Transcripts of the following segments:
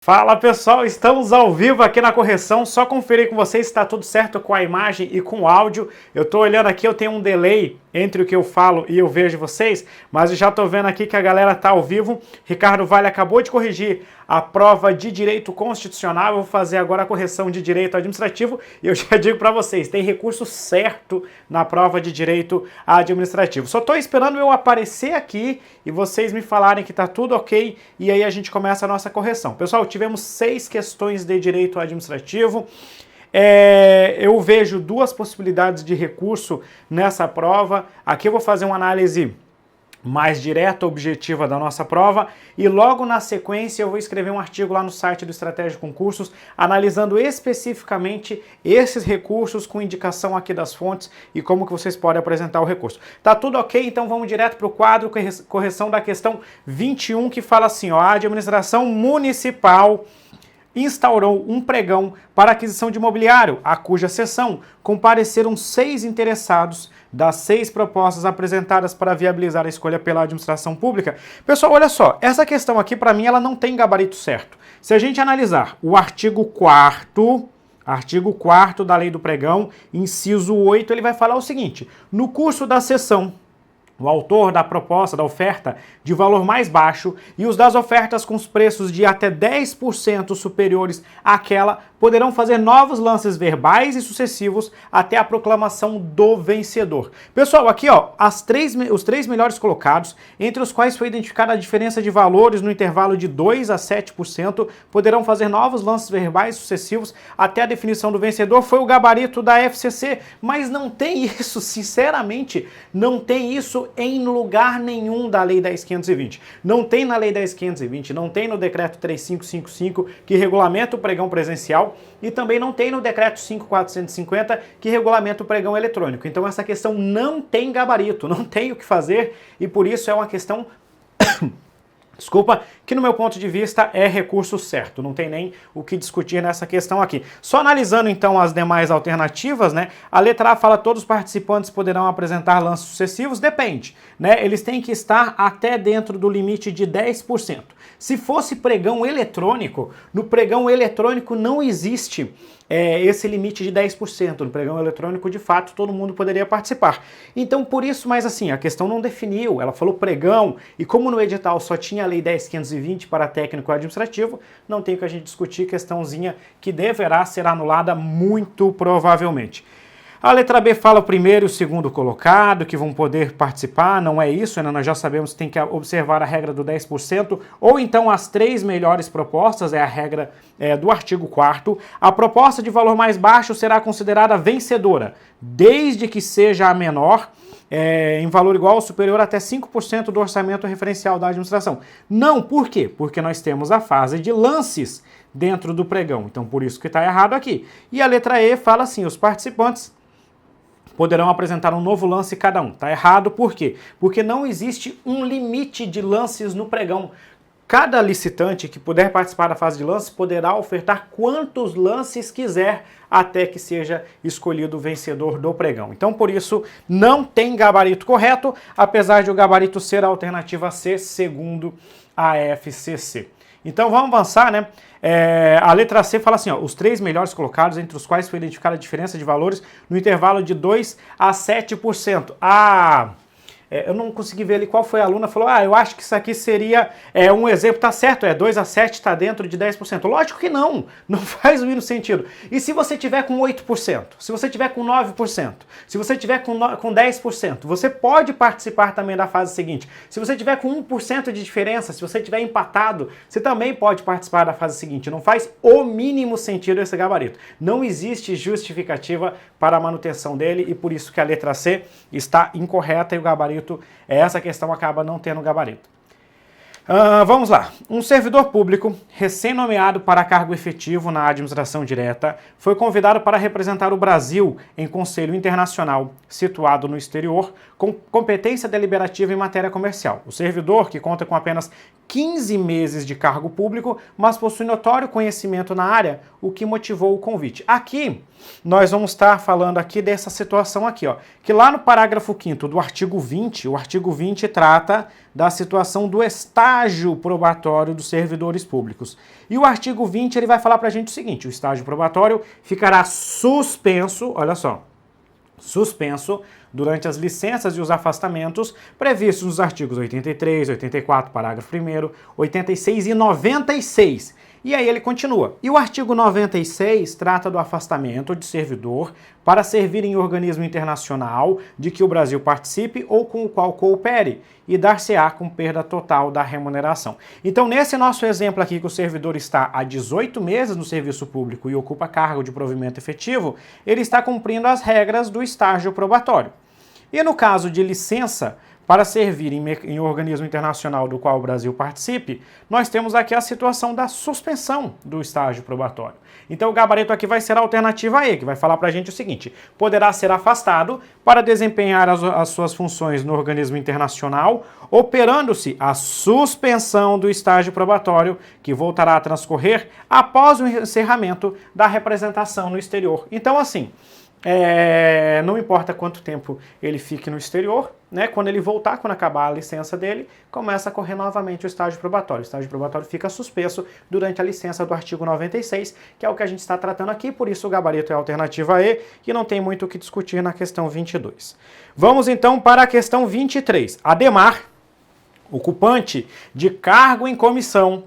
Fala pessoal, estamos ao vivo aqui na correção, só conferir com vocês se está tudo certo com a imagem e com o áudio. Eu estou olhando aqui, eu tenho um delay entre o que eu falo e eu vejo vocês, mas eu já estou vendo aqui que a galera está ao vivo. Ricardo Vale acabou de corrigir a prova de Direito Constitucional, eu vou fazer agora a correção de Direito Administrativo e eu já digo para vocês, tem recurso certo na prova de Direito Administrativo. Só estou esperando eu aparecer aqui e vocês me falarem que está tudo ok e aí a gente começa a nossa correção. Pessoal, tivemos 6 questões de Direito Administrativo. Eu vejo 2 possibilidades de recurso nessa prova. Aqui eu vou fazer uma análise mais direta, objetiva da nossa prova e logo na sequência eu vou escrever um artigo lá no site do Estratégia de Concursos analisando especificamente esses recursos com indicação aqui das fontes e como que vocês podem apresentar o recurso. Tá tudo ok? Então vamos direto para o quadro, correção da questão 21 que fala assim, ó, a administração municipal instaurou um pregão para aquisição de imobiliário, a cuja sessão compareceram 6 interessados das 6 propostas apresentadas para viabilizar a escolha pela administração pública. Pessoal, olha só, essa questão aqui para mim ela não tem gabarito certo. Se a gente analisar o artigo 4º da Lei do Pregão, inciso 8, ele vai falar o seguinte: no curso da sessão, o autor da proposta, da oferta, de valor mais baixo e os das ofertas com os preços de até 10% superiores àquela poderão fazer novos lances verbais e sucessivos até a proclamação do vencedor. Pessoal, aqui ó, os 3 melhores colocados, entre os quais foi identificada a diferença de valores no intervalo de 2 a 7%, poderão fazer novos lances verbais sucessivos até a definição do vencedor, foi o gabarito da FCC, mas não tem isso, sinceramente, não tem isso em lugar nenhum da Lei 10.520. Não tem na Lei 10.520, não tem no Decreto 3.555, que regulamenta o pregão presencial, e também não tem no Decreto 5.450, que regulamenta o pregão eletrônico. Então essa questão não tem gabarito, não tem o que fazer, e por isso é uma questão... Desculpa, que no meu ponto de vista é recurso certo, não tem nem o que discutir nessa questão aqui. Só analisando então as demais alternativas, né? A letra A fala que todos os participantes poderão apresentar lances sucessivos, depende, né? Eles têm que estar até dentro do limite de 10%. Se fosse pregão eletrônico, no pregão eletrônico não existe esse limite de 10%. No pregão eletrônico, de fato, todo mundo poderia participar. Então, por isso, mas assim, a questão não definiu, ela falou pregão, e como no edital só tinha a Lei 10.520 para técnico administrativo, não tem o que a gente discutir, questãozinha que deverá ser anulada muito provavelmente. A letra B fala o primeiro e o segundo colocado, que vão poder participar, não é isso, né? Nós já sabemos que tem que observar a regra do 10%, ou então as 3 melhores propostas, é a regra do artigo 4º. A proposta de valor mais baixo será considerada vencedora, desde que seja a menor, em valor igual ou superior até 5% do orçamento referencial da administração. Não, por quê? Porque nós temos a fase de lances dentro do pregão, então por isso que está errado aqui. E a letra E fala assim, os participantes poderão apresentar um novo lance cada um. Tá errado, por quê? Porque não existe um limite de lances no pregão. Cada licitante que puder participar da fase de lances poderá ofertar quantos lances quiser até que seja escolhido o vencedor do pregão. Então, por isso, não tem gabarito correto, apesar de o gabarito ser a alternativa C, segundo a FCC. Então vamos avançar, né? A letra C fala assim, ó, os 3 melhores colocados, entre os quais foi identificada a diferença de valores no intervalo de 2 a 7%. Eu não consegui ver ali qual foi a aluna, falou, eu acho que isso aqui seria um exemplo, tá certo, 2 a 7 está dentro de 10%. Lógico que não faz o mínimo sentido. E se você tiver com 8%, se você tiver com 9%, se você tiver com 10%, você pode participar também da fase seguinte. Se você tiver com 1% de diferença, se você tiver empatado, você também pode participar da fase seguinte. Não faz o mínimo sentido esse gabarito. Não existe justificativa para a manutenção dele e por isso que a letra C está incorreta e o gabarito essa questão acaba não tendo gabarito. Vamos lá. Um servidor público recém-nomeado para cargo efetivo na administração direta foi convidado para representar o Brasil em conselho internacional situado no exterior com competência deliberativa em matéria comercial. O servidor, que conta com apenas 15 meses de cargo público, mas possui notório conhecimento na área, o que motivou o convite. Aqui, nós vamos estar falando aqui dessa situação aqui, ó, que lá no parágrafo 5º do artigo 20, o artigo 20 trata da situação do estágio probatório dos servidores públicos. E o artigo 20 ele vai falar pra gente o seguinte: o estágio probatório ficará suspenso, olha só, suspenso durante as licenças e os afastamentos previstos nos artigos 83, 84, parágrafo 1º, 86 e 96. E aí ele continua. E o artigo 96 trata do afastamento de servidor para servir em organismo internacional de que o Brasil participe ou com o qual coopere e dar-se-á com perda total da remuneração. Então, nesse nosso exemplo aqui, que o servidor está há 18 meses no serviço público e ocupa cargo de provimento efetivo, ele está cumprindo as regras do estágio probatório. E no caso de licença para servir em organismo internacional do qual o Brasil participe, nós temos aqui a situação da suspensão do estágio probatório. Então o gabarito aqui vai ser a alternativa E, que vai falar para a gente o seguinte: poderá ser afastado para desempenhar as suas funções no organismo internacional, operando-se a suspensão do estágio probatório, que voltará a transcorrer após o encerramento da representação no exterior. Então assim, não importa quanto tempo ele fique no exterior, né? Quando ele voltar, quando acabar a licença dele, começa a correr novamente o estágio probatório. O estágio probatório fica suspenso durante a licença do artigo 96, que é o que a gente está tratando aqui, por isso o gabarito é a alternativa E, e não tem muito o que discutir na questão 22. Vamos então para a questão 23. Ademar, ocupante de cargo em comissão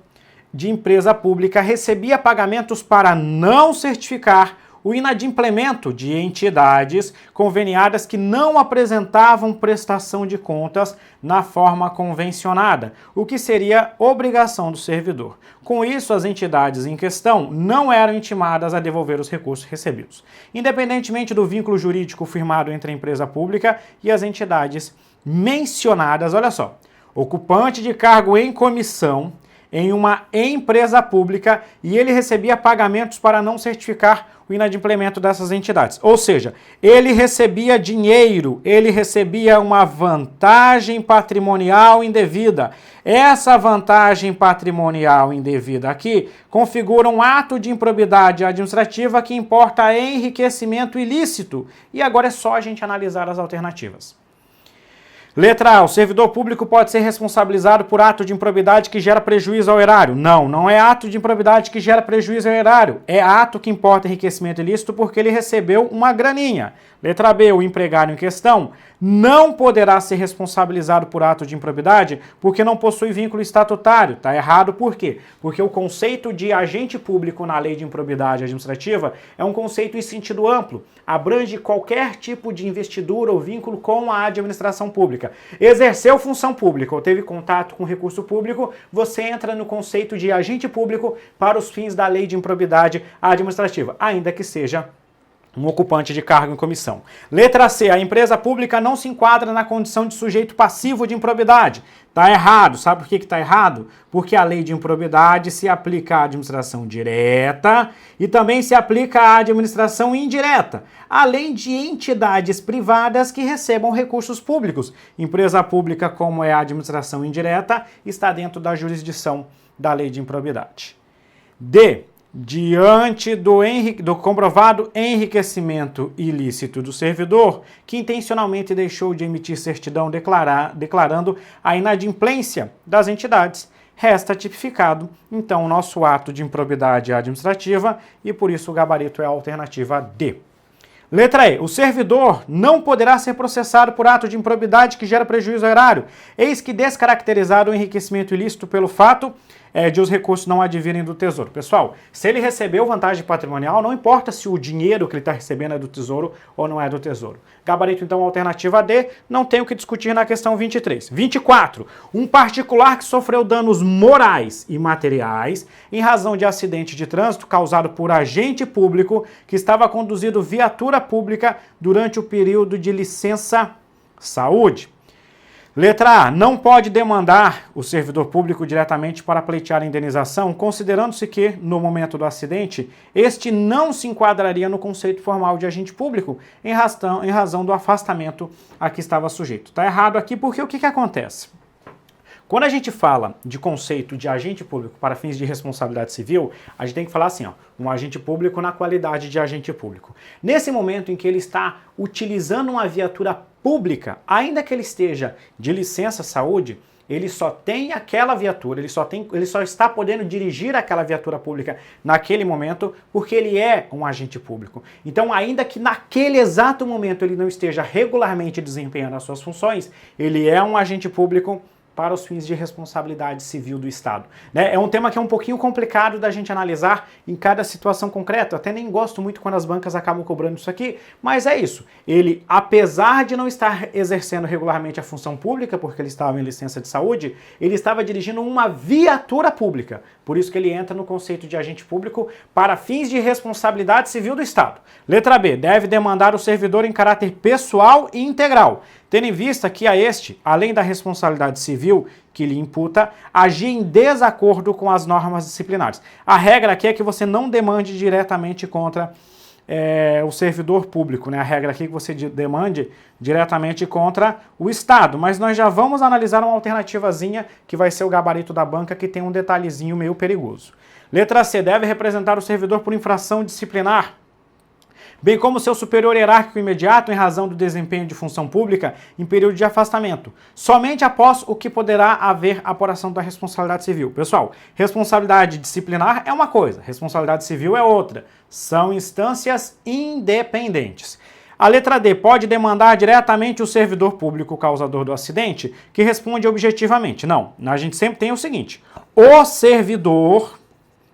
de empresa pública, recebia pagamentos para não certificar o inadimplemento de entidades conveniadas que não apresentavam prestação de contas na forma convencionada, o que seria obrigação do servidor. Com isso, as entidades em questão não eram intimadas a devolver os recursos recebidos, independentemente do vínculo jurídico firmado entre a empresa pública e as entidades mencionadas. Olha só, ocupante de cargo em comissão em uma empresa pública e ele recebia pagamentos para não certificar o inadimplemento dessas entidades. Ou seja, ele recebia dinheiro, ele recebia uma vantagem patrimonial indevida. Essa vantagem patrimonial indevida aqui configura um ato de improbidade administrativa que importa enriquecimento ilícito. E agora é só a gente analisar as alternativas. Letra A, o servidor público pode ser responsabilizado por ato de improbidade que gera prejuízo ao erário. Não, não é ato de improbidade que gera prejuízo ao erário. É ato que importa enriquecimento ilícito porque ele recebeu uma graninha. Letra B, o empregado em questão não poderá ser responsabilizado por ato de improbidade porque não possui vínculo estatutário. Está errado por quê? Porque o conceito de agente público na lei de improbidade administrativa é um conceito em sentido amplo. Abrange qualquer tipo de investidura ou vínculo com a administração pública. Exerceu função pública ou teve contato com recurso público, você entra no conceito de agente público para os fins da lei de improbidade administrativa, ainda que seja um ocupante de cargo em comissão. Letra C, a empresa pública não se enquadra na condição de sujeito passivo de improbidade. Está errado. Sabe por que está errado? Porque a lei de improbidade se aplica à administração direta e também se aplica à administração indireta, além de entidades privadas que recebam recursos públicos. Empresa pública, como é a administração indireta, está dentro da jurisdição da lei de improbidade. D. Diante do comprovado enriquecimento ilícito do servidor, que intencionalmente deixou de emitir certidão declarando a inadimplência das entidades, resta tipificado, então, o nosso ato de improbidade administrativa e, por isso, o gabarito é a alternativa D. Letra E. O servidor não poderá ser processado por ato de improbidade que gera prejuízo ao erário, eis que descaracterizado o enriquecimento ilícito pelo fato de os recursos não advirem do Tesouro. Pessoal, se ele recebeu vantagem patrimonial, não importa se o dinheiro que ele está recebendo é do Tesouro ou não é do Tesouro. Gabarito, então, alternativa D, não tem o que discutir na questão 23. 24. Um particular que sofreu danos morais e materiais em razão de acidente de trânsito causado por agente público que estava conduzindo viatura pública durante o período de licença saúde. Letra A. Não pode demandar o servidor público diretamente para pleitear a indenização, considerando-se que, no momento do acidente, este não se enquadraria no conceito formal de agente público em razão do afastamento a que estava sujeito. Está errado aqui porque o que acontece? Quando a gente fala de conceito de agente público para fins de responsabilidade civil, a gente tem que falar assim, ó, um agente público na qualidade de agente público. Nesse momento em que ele está utilizando uma viatura pública, ainda que ele esteja de licença saúde, ele só tem aquela viatura, ele só está podendo dirigir aquela viatura pública naquele momento porque ele é um agente público. Então, ainda que naquele exato momento ele não esteja regularmente desempenhando as suas funções, ele é um agente público para os fins de responsabilidade civil do Estado. É um tema que é um pouquinho complicado da gente analisar em cada situação concreta. Eu até nem gosto muito quando as bancas acabam cobrando isso aqui, mas é isso. Ele, apesar de não estar exercendo regularmente a função pública, porque ele estava em licença de saúde, ele estava dirigindo uma viatura pública. Por isso que ele entra no conceito de agente público para fins de responsabilidade civil do Estado. Letra B, deve demandar o servidor em caráter pessoal e integral, tendo em vista que a este, além da responsabilidade civil que lhe imputa, agir em desacordo com as normas disciplinares. A regra aqui é que você não demande diretamente contra o servidor público, né? A regra aqui é que você demande diretamente contra o Estado, mas nós já vamos analisar uma alternativazinha que vai ser o gabarito da banca, que tem um detalhezinho meio perigoso. Letra C, deve representar o servidor por infração disciplinar, bem como seu superior hierárquico imediato em razão do desempenho de função pública em período de afastamento, somente após o que poderá haver apuração da responsabilidade civil. Pessoal, responsabilidade disciplinar é uma coisa, responsabilidade civil é outra. São instâncias independentes. A letra D, pode demandar diretamente o servidor público causador do acidente, que responde objetivamente. Não, a gente sempre tem o seguinte, o servidor,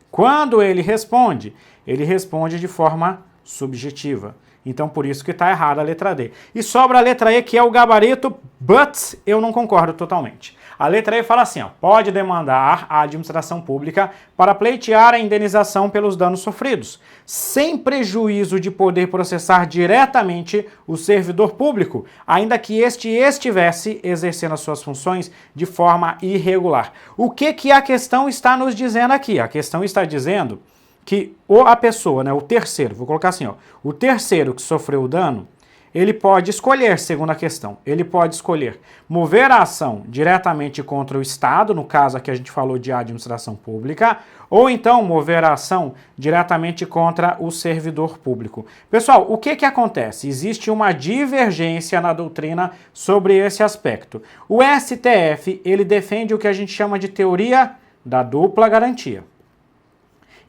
quando ele responde de forma subjetiva. Então, por isso que está errada a letra D. E sobra a letra E, que é o gabarito, but eu não concordo totalmente. A letra E fala assim, ó, pode demandar a administração pública para pleitear a indenização pelos danos sofridos, sem prejuízo de poder processar diretamente o servidor público, ainda que este estivesse exercendo as suas funções de forma irregular. O que a questão está nos dizendo aqui? A questão está dizendo que a pessoa, né, o terceiro, vou colocar assim, ó, o terceiro que sofreu o dano, ele pode escolher, segundo a questão, ele pode escolher mover a ação diretamente contra o Estado, no caso aqui a gente falou de administração pública, ou então mover a ação diretamente contra o servidor público. Pessoal, o que acontece? Existe uma divergência na doutrina sobre esse aspecto. O STF, ele defende o que a gente chama de teoria da dupla garantia.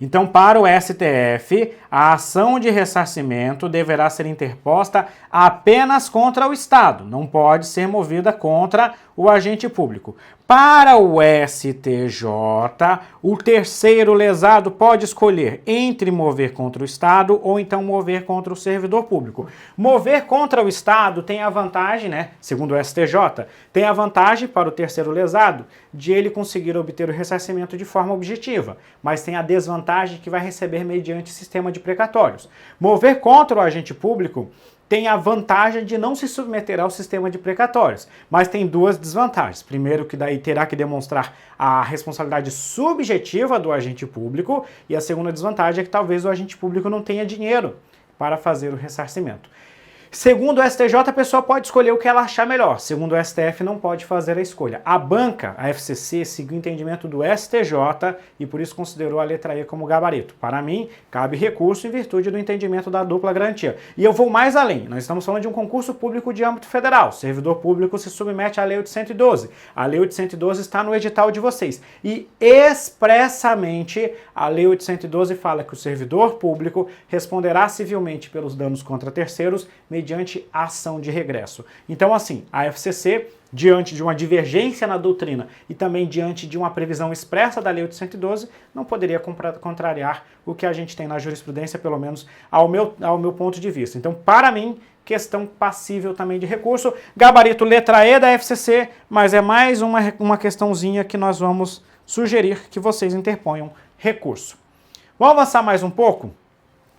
Então, para o STF, a ação de ressarcimento deverá ser interposta apenas contra o Estado, não pode ser movida contra o agente público. Para o STJ, o terceiro lesado pode escolher entre mover contra o Estado ou então mover contra o servidor público. Mover contra o Estado tem a vantagem, né, segundo o STJ, tem a vantagem para o terceiro lesado de ele conseguir obter o ressarcimento de forma objetiva, mas tem a desvantagem que vai receber mediante sistema de precatórios. Mover contra o agente público tem a vantagem de não se submeter ao sistema de precatórios, mas tem duas desvantagens. Primeiro, que daí terá que demonstrar a responsabilidade subjetiva do agente público, e a segunda desvantagem é que talvez o agente público não tenha dinheiro para fazer o ressarcimento. Segundo o STJ, a pessoa pode escolher o que ela achar melhor. Segundo o STF, não pode fazer a escolha. A banca, a FCC, seguiu o entendimento do STJ e por isso considerou a letra E como gabarito. Para mim, cabe recurso em virtude do entendimento da dupla garantia. E eu vou mais além. Nós estamos falando de um concurso público de âmbito federal. O servidor público se submete à Lei 812. A Lei 812 está no edital de vocês. E expressamente a Lei 812 fala que o servidor público responderá civilmente pelos danos contra terceiros mediante ação de regresso. Então, assim, a FCC, diante de uma divergência na doutrina e também diante de uma previsão expressa da Lei 812, não poderia contrariar o que a gente tem na jurisprudência, pelo menos ao meu ponto de vista. Então, para mim, questão passível também de recurso. Gabarito letra E da FCC, mas é mais uma questãozinha que nós vamos sugerir que vocês interponham recurso. Vamos avançar mais um pouco?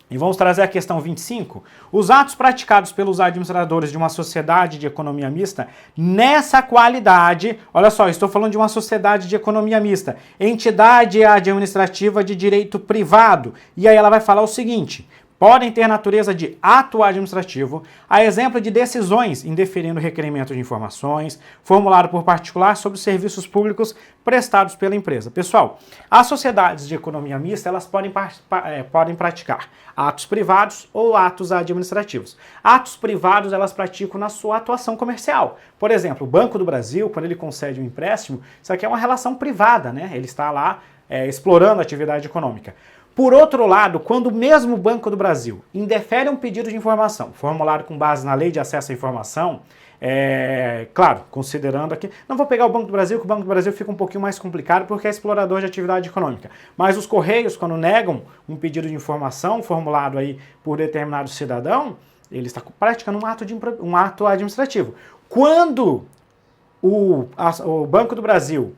E vamos trazer a questão 25. Os atos praticados pelos administradores de uma sociedade de economia mista, nessa qualidade, olha só, estou falando de uma sociedade de economia mista, entidade administrativa de direito privado. E aí ela vai falar o seguinte: podem ter natureza de ato administrativo, a exemplo de decisões indeferindo requerimento de informações, formulado por particular sobre os serviços públicos prestados pela empresa. Pessoal, as sociedades de economia mista, elas podem praticar atos privados ou atos administrativos. Atos privados, elas praticam na sua atuação comercial. Por exemplo, o Banco do Brasil, quando ele concede um empréstimo, isso aqui é uma relação privada, né? Ele está lá explorando a atividade econômica. Por outro lado, quando o mesmo Banco do Brasil indefere um pedido de informação, formulado com base na Lei de Acesso à Informação, claro, considerando aqui, não vou pegar o Banco do Brasil, que o Banco do Brasil fica um pouquinho mais complicado porque é explorador de atividade econômica, mas os Correios, quando negam um pedido de informação formulado aí por determinado cidadão, ele está praticando um ato administrativo. Quando o Banco do Brasil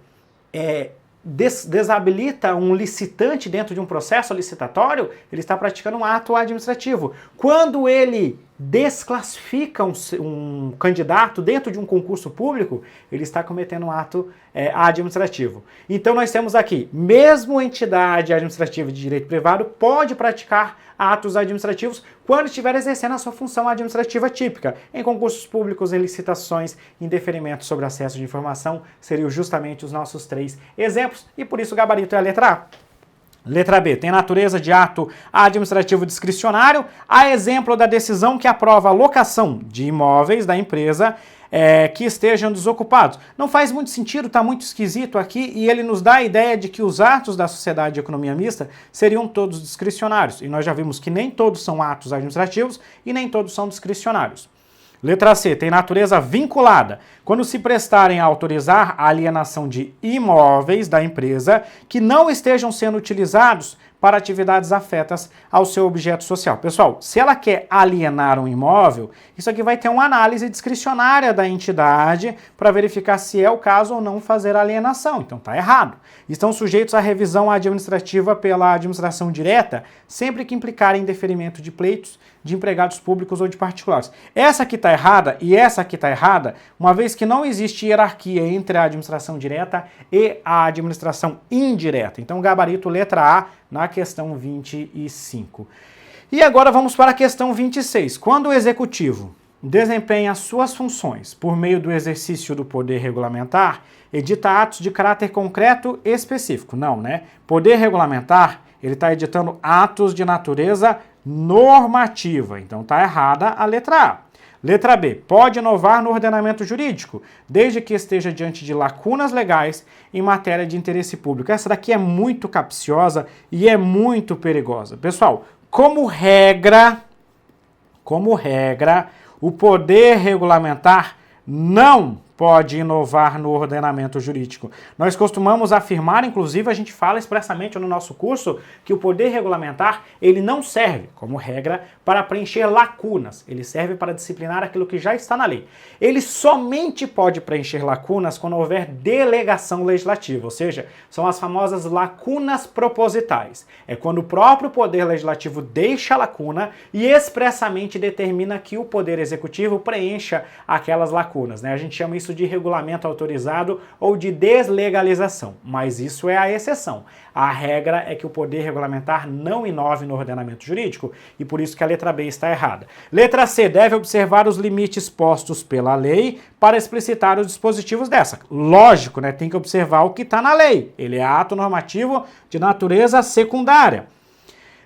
desabilita um licitante dentro de um processo licitatório, ele está praticando um ato administrativo. Quando ele desclassifica um candidato dentro de um concurso público, ele está cometendo um ato administrativo. Então nós temos aqui, mesmo entidade administrativa de direito privado pode praticar atos administrativos quando estiver exercendo a sua função administrativa típica. Em concursos públicos, em licitações, em deferimento sobre acesso de informação, seriam justamente os nossos 3 exemplos, e por isso o gabarito é a letra A. Letra B, tem natureza de ato administrativo discricionário, a exemplo da decisão que aprova a locação de imóveis da empresa que estejam desocupados. Não faz muito sentido, está muito esquisito aqui, e ele nos dá a ideia de que os atos da sociedade de economia mista seriam todos discricionários, e nós já vimos que nem todos são atos administrativos e nem todos são discricionários. Letra C, tem natureza vinculada, quando se prestarem a autorizar a alienação de imóveis da empresa que não estejam sendo utilizados para atividades afetas ao seu objeto social. Pessoal, se ela quer alienar um imóvel, isso aqui vai ter uma análise discricionária da entidade para verificar se é o caso ou não fazer a alienação. Então está errado. Estão sujeitos à revisão administrativa pela administração direta, sempre que implicarem em deferimento de pleitos de empregados públicos ou de particulares. Essa aqui está errada e essa aqui está errada, uma vez que não existe hierarquia entre a administração direta e a administração indireta. Então, gabarito letra A na questão 25. E agora vamos para a questão 26. Quando o executivo desempenha suas funções por meio do exercício do poder regulamentar, edita atos de caráter concreto e específico. Não, né? Poder regulamentar, ele está editando atos de natureza normativa. Então está errada a letra A. Letra B, pode inovar no ordenamento jurídico, desde que esteja diante de lacunas legais em matéria de interesse público. Essa daqui é muito capciosa e é muito perigosa. Pessoal, como regra, o poder regulamentar não pode inovar no ordenamento jurídico. Nós costumamos afirmar, inclusive a gente fala expressamente no nosso curso, que o poder regulamentar, ele não serve, como regra, para preencher lacunas. Ele serve para disciplinar aquilo que já está na lei. Ele somente pode preencher lacunas quando houver delegação legislativa, ou seja, são as famosas lacunas propositais. É quando o próprio poder legislativo deixa a lacuna e expressamente determina que o poder executivo preencha aquelas lacunas, né? A gente chama isso de regulamento autorizado ou de deslegalização, mas isso é a exceção. A regra é que o poder regulamentar não inove no ordenamento jurídico e por isso que a letra B está errada. Letra C, deve observar os limites postos pela lei para explicitar os dispositivos dessa. Lógico, né? Tem que observar o que está na lei. Ele é ato normativo de natureza secundária.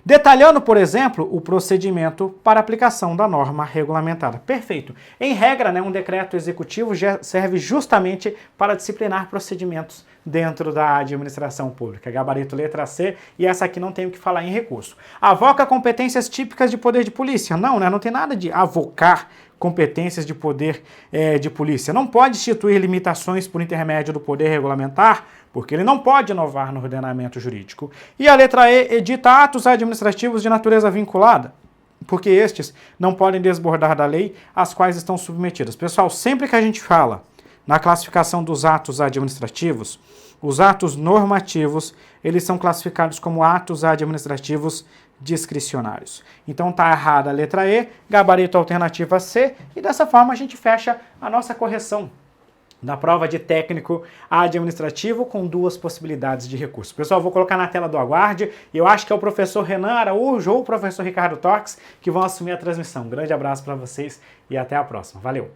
Detalhando, por exemplo, o procedimento para aplicação da norma regulamentada. Perfeito. Em regra, né, um decreto executivo serve justamente para disciplinar procedimentos dentro da administração pública. Gabarito letra C, e essa aqui não tem o que falar em recurso. Avoca competências típicas de poder de polícia. Não, né, não tem nada de avocar competências de poder de polícia. Não pode instituir limitações por intermédio do poder regulamentar, porque ele não pode inovar no ordenamento jurídico. E a letra E, edita atos administrativos de natureza vinculada, porque estes não podem desbordar da lei às quais estão submetidas. Pessoal, sempre que a gente fala na classificação dos atos administrativos, os atos normativos, eles são classificados como atos administrativos discricionários. Então tá errada a letra E, gabarito alternativa C, e dessa forma a gente fecha a nossa correção da prova de técnico administrativo com 2 possibilidades de recurso. Pessoal, vou colocar na tela do aguarde e eu acho que é o professor Renan Araújo ou o professor Ricardo Torques que vão assumir a transmissão. Um grande abraço para vocês e até a próxima. Valeu!